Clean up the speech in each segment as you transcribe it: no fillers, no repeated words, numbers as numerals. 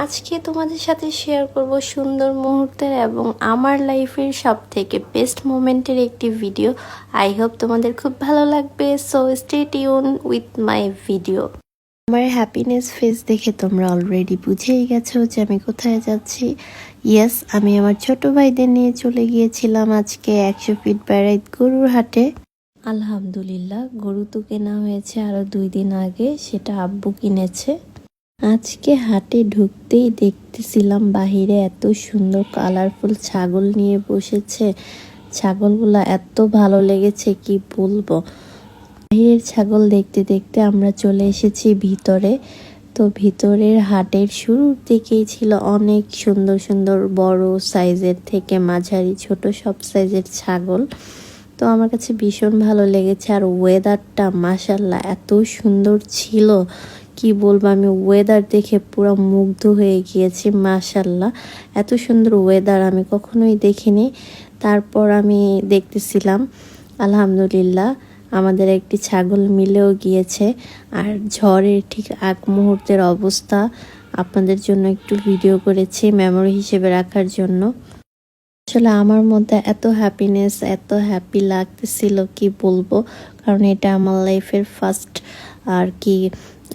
আজকে তোমাদের সাথে শেয়ার করব সুন্দর মুহূর্তের এবং আমার লাইফের সব থেকে বেস্ট মোমেন্টের একটি ভিডিও। আই হোপ তোমাদের খুব ভালো লাগবে, so stay tune with my video. আমার হ্যাপিনেস ফেস দেখে তোমরা অলরেডি বুঝেই গেছো যে আমি কোথায় যাচ্ছি। ইয়েস, আমি আমার ছোট ভাইদের নিয়ে চলে গিয়েছিলাম আজকে 100 ফিট বেড়াইত গরুর হাটে। আলহামদুলিল্লাহ, গরু তো কেনা হয়েছে আরও 2 দিন আগে, সেটা আব্বু কিনেছে। আজকে হাটে ঢুকতেই দেখতেছিলাম বাহিরে এত সুন্দর কালারফুল ছাগল নিয়ে বসেছে। ছাগলগুলা এত ভালো লেগেছে কি বলবো। বাহিরের ছাগল দেখতে দেখতে আমরা চলে এসেছি ভিতরে। তো ভিতরের হাটের শুরুর দিকেই ছিল অনেক সুন্দর সুন্দর বড় সাইজের থেকে মাঝারি ছোট সব সাইজের ছাগল। তো আমার কাছে ভীষণ ভালো লেগেছে। আর ওয়েদারটা মাশাল্লাহ এত সুন্দর ছিল কি বলবো, আমি ওয়েদার দেখে পুরো মুগ্ধ হয়ে গিয়েছি। মাশাল্লাহ, এত সুন্দর ওয়েদার আমি কখনোই দেখিনি। তারপর আমি দেখতেছিলাম আলহামদুলিল্লাহ আমাদের একটি ছাগল মিলেও গিয়েছে। আর ঝড়ের ঠিক আগ মুহূর্তের অবস্থা আপনাদের জন্য একটু ভিডিও করেছি মেমোরি হিসেবে রাখার জন্য। আসলে আমার মধ্যে এত হ্যাপিনেস, এত হ্যাপি লাগতেছিল কি বলবো, কারণ এটা আমার লাইফের ফার্স্ট আর কি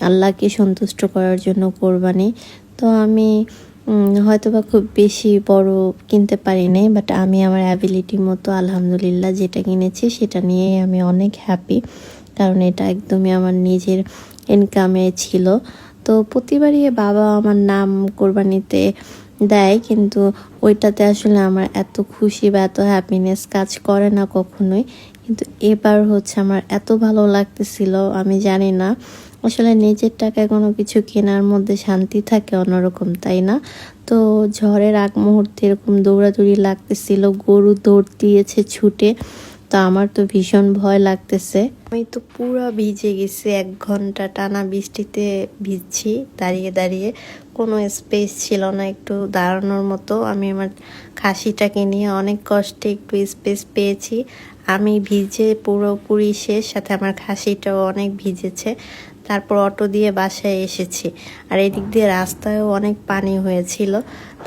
আল্লাহকে সন্তুষ্ট করার জন্য কোরবানি। তো আমি হয়তোবা খুব বেশি বড় কিনতে পারি নাই, বাট আমি আমার অ্যাবিলিটি মতো আলহামদুলিল্লাহ যেটা কিনেছি সেটা নিয়েই আমি অনেক হ্যাপি, কারণ এটা একদমই আমার নিজের ইনকামে ছিল। তো প্রতিবারই বাবা আমার নাম কোরবানিতে দেয়, কিন্তু ওইটাতে আসলে আমার এত খুশি বা এত হ্যাপিনেস কাজ করে না কখনোই। কিন্তু এবার হচ্ছে আমার এত ভালো লাগতেছিল, আমি জানি না আসলে নিজের টাকায় কোনো কিছু কেনার মধ্যে শান্তি থাকে অন্যরকম, তাই না? তো ঝড়ের আগ মুহূর্তে এরকম দৌড়াদৌড়ি লাগতেছিল, গরু দৌড় দিয়েছে ছুটে। তো আমার তো ভীষণ ভয় লাগতেছে। আমি তো পুরো ভিজে গেছি, 1 ঘন্টা টানা বৃষ্টিতে ভিজছি দাঁড়িয়ে দাঁড়িয়ে। কোনো স্পেস ছিল না একটু দাঁড়ানোর মতো। আমি আমার খাসিটাকে নিয়ে অনেক কষ্টে একটু স্পেস পেয়েছি। আমি ভিজে পুরোপুরি শেষ, সাথে আমার খাসিটাও অনেক ভিজেছে। তারপর অটো দিয়ে বাসায় এসেছি। আর এদিক দিয়ে রাস্তায়ও অনেক পানি হয়েছিল।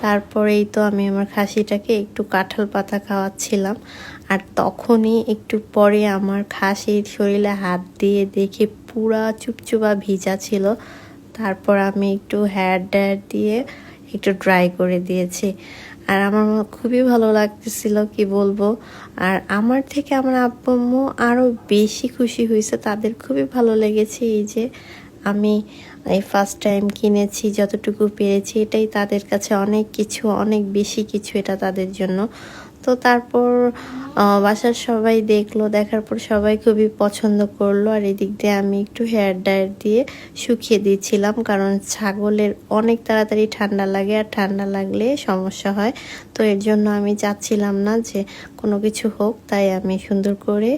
তারপরেই তো আমি আমার খাসিটাকে একটু কাঁঠাল পাতা খাওয়াচ্ছিলাম। আর তখনই একটু পরে আমার খাসির শরীরে হাত দিয়ে দেখি পুরা চুপচুপা ভিজা ছিল। তারপর আমি একটু হেয়ার ড্রায়ার দিয়ে একটু ড্রাই করে দিয়েছি। আর আমার খুবই ভালো লাগতেছিল কি বলবো। আর আমার থেকে আমার আব্বু আম্মু আরও বেশি খুশি হয়েছে, তাদের খুবই ভালো লেগেছে এই যে আমি এই ফার্স্ট টাইম কিনেছি, যতটুকু পেরেছি এটাই তাদের কাছে অনেক কিছু, অনেক বেশি কিছু এটা তাদের জন্য। তো তারপর বাসার সবাই দেখলো, দেখার পর সবাই খুবই পছন্দ করলো। আর এদিক দিয়ে আমি একটু হেয়ার ড্রায়ার দিয়ে শুকিয়ে দিয়েছিলাম, কারণ ছাগলের অনেক তাড়াতাড়ি ঠান্ডা লাগে, আর ঠান্ডা লাগলে সমস্যা হয়। তো এর জন্য আমি চাচ্ছিলাম না যে কোনো কিছু হোক, তাই আমি সুন্দর করে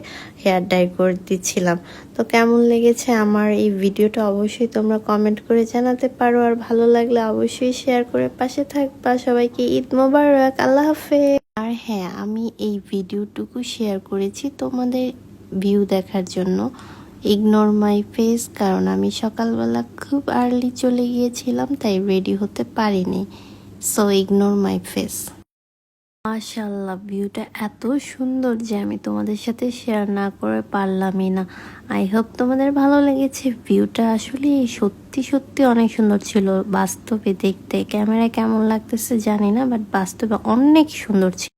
হেয়ার ড্রাই করে দিচ্ছিলাম। তো কেমন লেগেছে আমার এই ভিডিওটা অবশ্যই তোমরা কমেন্ট করে জানাতে পারো, আর ভালো লাগলে অবশ্যই শেয়ার করে পাশে থাকবা। সবাইকে ঈদ মোবারক, আল্লাহ হাফেজ। আর হ্যাঁ, আমি এই ভিডিওটুকু শেয়ার করেছি তোমাদের ভিউ দেখার জন্য। ইগনোর মাই ফেস, কারণ আমি সকালবেলা খুব আর্লি চলে গিয়েছিলাম, তাই রেডি হতে পারিনি। So ignore my face. মাশাল্লাহ, ভিউটা এত সুন্দর যে আমি তোমাদের সাথে শেয়ার না করে পারলামই না। আই হোপ তোমাদের ভালো লেগেছে। ভিউটা আসলে সত্যি সত্যি অনেক সুন্দর ছিল বাস্তবে দেখতে। ক্যামেরায় কেমন লাগতেছে জানি না, বাট বাস্তবে অনেক সুন্দর ছিল।